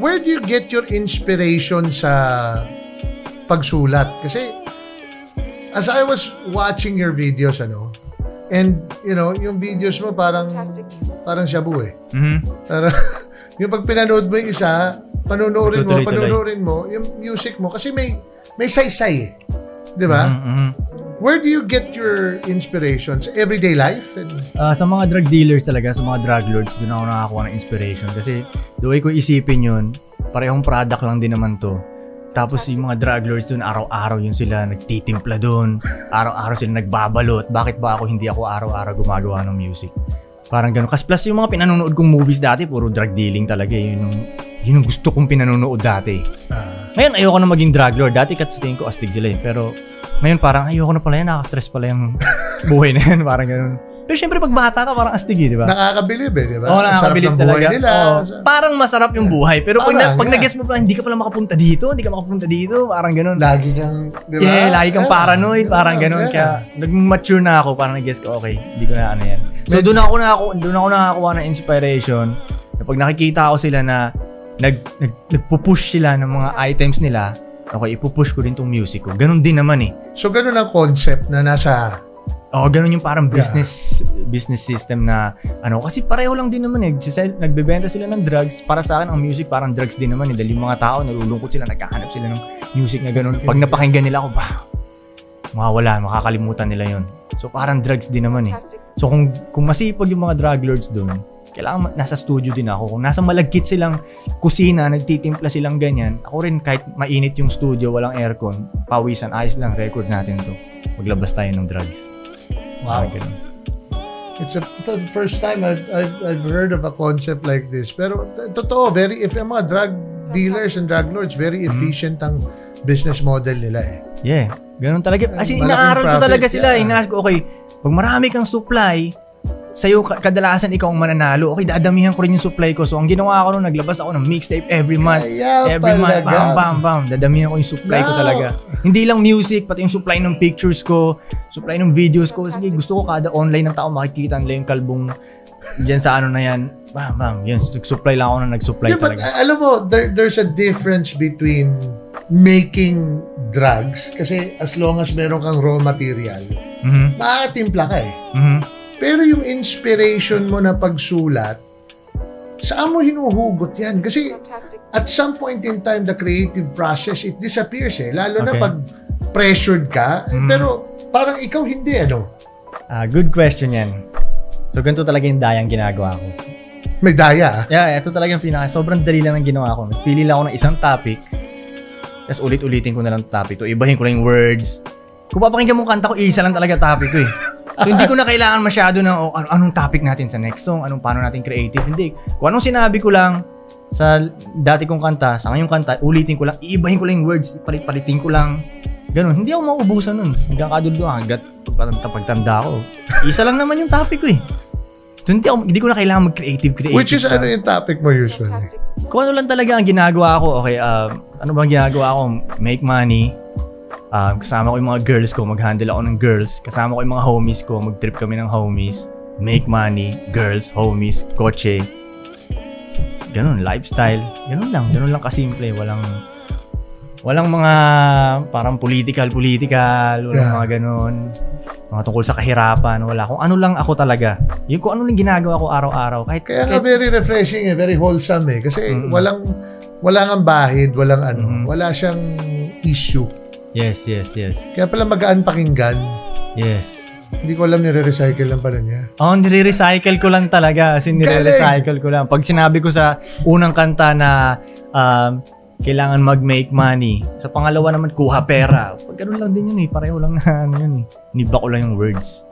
where do you get your inspiration sa pagsulat? Kasi as I was watching your videos, and yung videos mo parang shabu eh. Parang yung pag pinanood mo yung isa, panunuorin mo yung music mo kasi may saysay eh. 'Di ba? Where do you get your inspirations? Everyday life? Sa mga drug dealers talaga, sa mga drug lords, doon ako nakakuha ng inspiration. Kasi the way ko isipin yun, parehong product lang din naman to. Tapos yung mga drug lords doon, araw-araw yun sila nagtitimpla doon. Araw-araw sila nagbabalot. Bakit ba hindi ako araw-araw gumagawa ng music? Parang gano'n. Plus yung mga pinanonood kong movies dati, puro drug dealing talaga. Yun yung gusto kong pinanonood dati. Ngayon, ayoko na maging drug lord. Dati tingin ko astig sila pero ngayon parang ayoko na pala yan. Nakaka-stress pala yung buhay na yan. Parang gano'n. Pero syempre pag bata ka parang astig di ba? Nakakabilib di ba? Oo, nakakabilib talaga. Nila. Parang masarap yung buhay. Pero pag nag-guess mo pa, hindi ka pala makapunta dito. Parang gano'n. Lagi kang, di ba? Yeah, lagi kang paranoid. Parang gano'n. Kaya nag-mature na ako. Parang nag-guess ko, okay, hindi ko na yan. So doon ako nakakuha ng inspiration. Pag nakikita ko sila na nagpupush sila ng mga items nila, okay, ipupush ko din tong music ko. Ganun din naman eh. So ganun ang concept na nasa... ganun yung parang business system na kasi pareho lang din naman eh. Nagbebenta sila ng drugs. Para sa akin, ang music parang drugs din naman eh. Dahil yung mga tao, nalulungkot sila, naghahanap sila ng music na ganun. Pag napakinggan nila ako, mawawala, makakalimutan nila yon. So parang drugs din naman eh. So kung masipag yung mga drug lords doon, kailangan nasa studio din ako. Kung nasa malagkit silang kusina, nagtitimpla silang ganyan, ako rin kahit mainit yung studio, walang aircon, pawisan, ayos lang, record natin to. Maglabas tayo ng drugs. Wow. It's the first time I've heard of a concept like this. Pero totoo, if yung mga drug dealers and drug lords, very efficient ang business model nila eh. Yeah, ganun talaga. As in, inaaral ko talaga sila. Inaas ko, okay, pag marami kang supply, sa'yo, kadalasan ikaw ang mananalo. Okay, dadamihan ko rin yung supply ko. So, ang ginawa ko nung naglabas ako ng mixtape every month. Every month, bam. Dadamihan ko yung supply ko talaga. Hindi lang music, pati yung supply ng pictures ko, supply ng videos ko. Sige, gusto ko kada online ng tao makikita nila yung kalbong dyan sa na yan. Bam. Yun, nag-supply lang ako na nag-supply talaga. But alam mo, there's a difference between making drugs, kasi as long as meron kang raw material, makakatimpla ka eh. Pero yung inspiration mo na pagsulat, saan mo hinuhugot yan? Kasi at some point in time, the creative process, it disappears eh. Lalo na pag pressured ka. Pero parang ikaw hindi, Good question yan. So, ganito talaga yung dayang ginagawa ko. May daya? Yeah, ito talaga yung sobrang dali lang ang ginawa ko. Nagpili lang ako ng isang topic, tapos ulit-ulitin ko na lang topic to. Ibahin ko lang yung words. Kung papakinggan mo kanta ko, isa lang talaga topic ko eh. So, hindi ko na kailangan masyado ng anong topic natin sa next song, paano natin creative. Hindi. Kung anong sinabi ko lang sa dati kong kanta, sa ngayong kanta, ulitin ko lang, iibahin ko lang yung words, palit-palitin ko lang. Ganun. Hindi ako mauubusan nun. Hanggang kadulo, hanggat pagtanda ko. Isa lang naman yung topic ko eh. So, hindi ko na kailangan mag-creative. Which is ano yung topic mo usually? Kung ano lang talaga ang ginagawa ko, okay, ano bang ginagawa ko? Make money. Kasama ko yung mga girls ko, mag-handle ako ng girls. Kasama ko yung mga homies ko, mag-trip kami ng homies. Make money, girls, homies, kotse. Ganun, lifestyle. Ganun lang kasimple. Walang mga parang political, walang mga ganun. Mga tungkol sa kahirapan, wala. Kung ano lang ako talaga. Yung kung ano lang ginagawa ko araw-araw. Kaya very refreshing eh, very wholesome eh. Kasi walang ang bahid, wala siyang issue. Yes. Kaya pala magaan pakinggan. Yes. Hindi ko alam, nire-recycle lang pala niya. Nire-recycle ko lang talaga. As in, nire-recycle ko lang. Pag sinabi ko sa unang kanta na kailangan mag-make money, sa pangalawa naman, kuha pera. Pag ganun lang din yun eh. Pareho lang na yun eh. Niba ko lang yung words.